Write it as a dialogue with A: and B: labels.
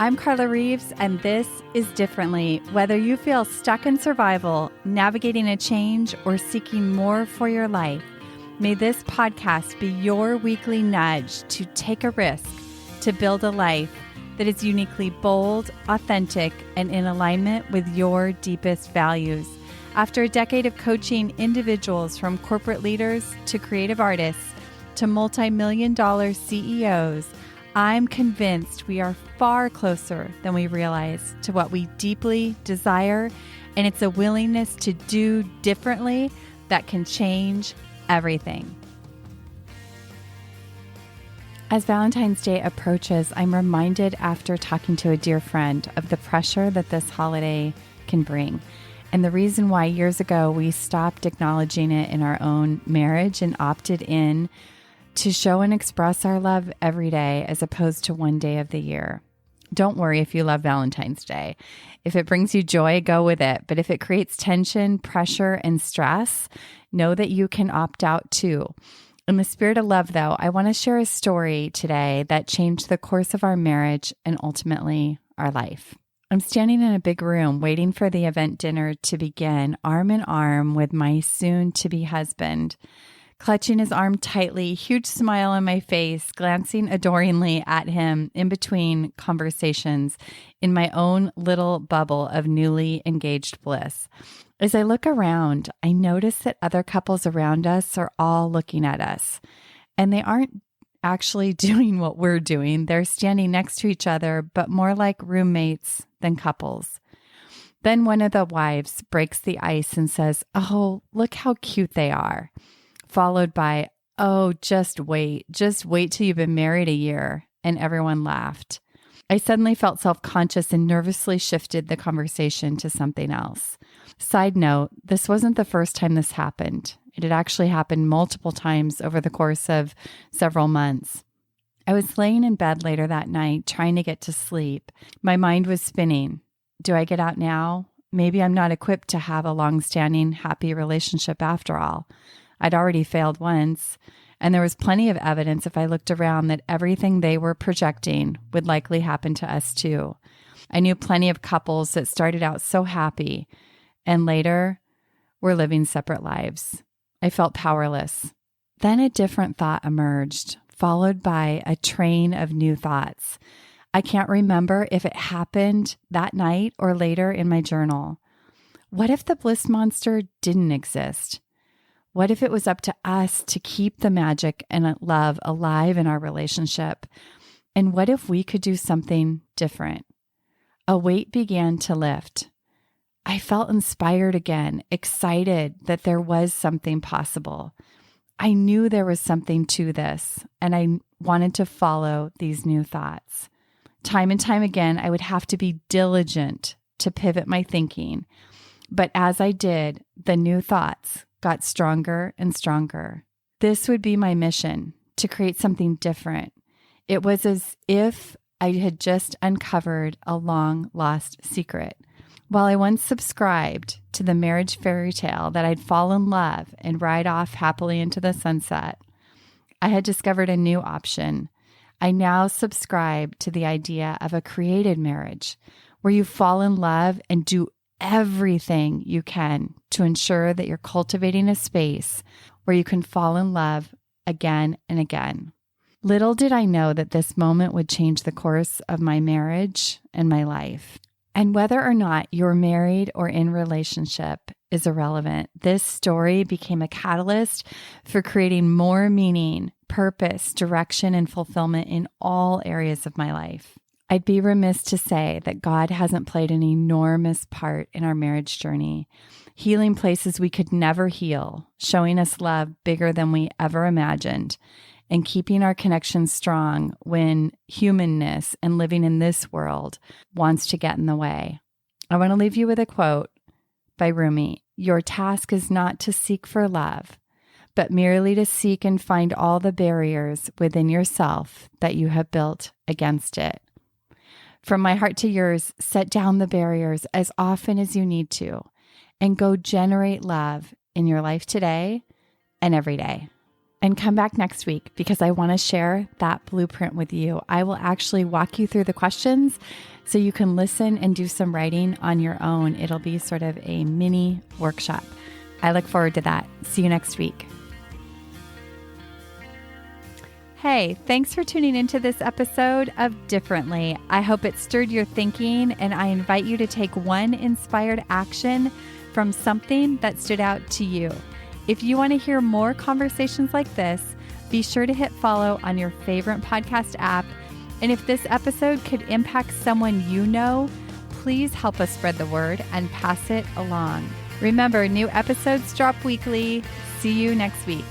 A: I'm Carla Reeves, and this is Differently. Whether you feel stuck in survival, navigating a change, or seeking more for your life, may this podcast be your weekly nudge to take a risk to build a life that is uniquely bold, authentic, and in alignment with your deepest values. After a decade of coaching individuals from corporate leaders to creative artists to multi-million-dollar CEOs, I'm convinced we are far closer than we realize to what we deeply desire, and it's a willingness to do differently that can change everything. As Valentine's Day approaches, I'm reminded after talking to a dear friend of the pressure that this holiday can bring, and the reason why years ago we stopped acknowledging it in our own marriage and opted in to show and express our love every day as opposed to one day of the year. Don't worry if you love Valentine's Day. If it brings you joy, go with it. But if it creates tension, pressure, and stress, know that you can opt out too. In the spirit of love, though, I want to share a story today that changed the course of our marriage and ultimately our life. I'm standing in a big room waiting for the event dinner to begin, arm in arm with my soon-to-be husband. Clutching his arm tightly, huge smile on my face, glancing adoringly at him in between conversations in my own little bubble of newly engaged bliss. As I look around, I notice that other couples around us are all looking at us, and they aren't actually doing what we're doing. They're standing next to each other, but more like roommates than couples. Then one of the wives breaks the ice and says, "Oh, look how cute they are." Followed by, "Oh, just wait till you've been married a year," and everyone laughed. I suddenly felt self-conscious and nervously shifted the conversation to something else. Side note, this wasn't the first time this happened. It had actually happened multiple times over the course of several months. I was laying in bed later that night, trying to get to sleep. My mind was spinning. Do I get out now? Maybe I'm not equipped to have a long-standing, happy relationship after all. I'd already failed once, and there was plenty of evidence if I looked around that everything they were projecting would likely happen to us too. I knew plenty of couples that started out so happy and later were living separate lives. I felt powerless. Then a different thought emerged, followed by a train of new thoughts. I can't remember if it happened that night or later in my journal. What if the bliss monster didn't exist? What if it was up to us to keep the magic and love alive in our relationship? And what if we could do something different? A weight began to lift. I felt inspired again, excited that there was something possible. I knew there was something to this, and I wanted to follow these new thoughts. Time and time again, I would have to be diligent to pivot my thinking. But as I did, the new thoughts got stronger and stronger. This would be my mission, to create something different. It was as if I had just uncovered a long-lost secret. While I once subscribed to the marriage fairy tale that I'd fall in love and ride off happily into the sunset, I had discovered a new option. I now subscribe to the idea of a created marriage, where you fall in love and do everything you can to ensure that you're cultivating a space where you can fall in love again and again. Little did I know that this moment would change the course of my marriage and my life. And whether or not you're married or in relationship is irrelevant. This story became a catalyst for creating more meaning, purpose, direction, and fulfillment in all areas of my life. I'd be remiss to say that God hasn't played an enormous part in our marriage journey, healing places we could never heal, showing us love bigger than we ever imagined, and keeping our connection strong when humanness and living in this world wants to get in the way. I want to leave you with a quote by Rumi. "Your task is not to seek for love, but merely to seek and find all the barriers within yourself that you have built against it." From my heart to yours, set down the barriers as often as you need to and go generate love in your life today and every day. And come back next week because I want to share that blueprint with you. I will actually walk you through the questions so you can listen and do some writing on your own. It'll be sort of a mini workshop. I look forward to that. See you next week. Hey, thanks for tuning into this episode of Differently. I hope it stirred your thinking, and I invite you to take one inspired action from something that stood out to you. If you want to hear more conversations like this, be sure to hit follow on your favorite podcast app. And if this episode could impact someone you know, please help us spread the word and pass it along. Remember, new episodes drop weekly. See you next week.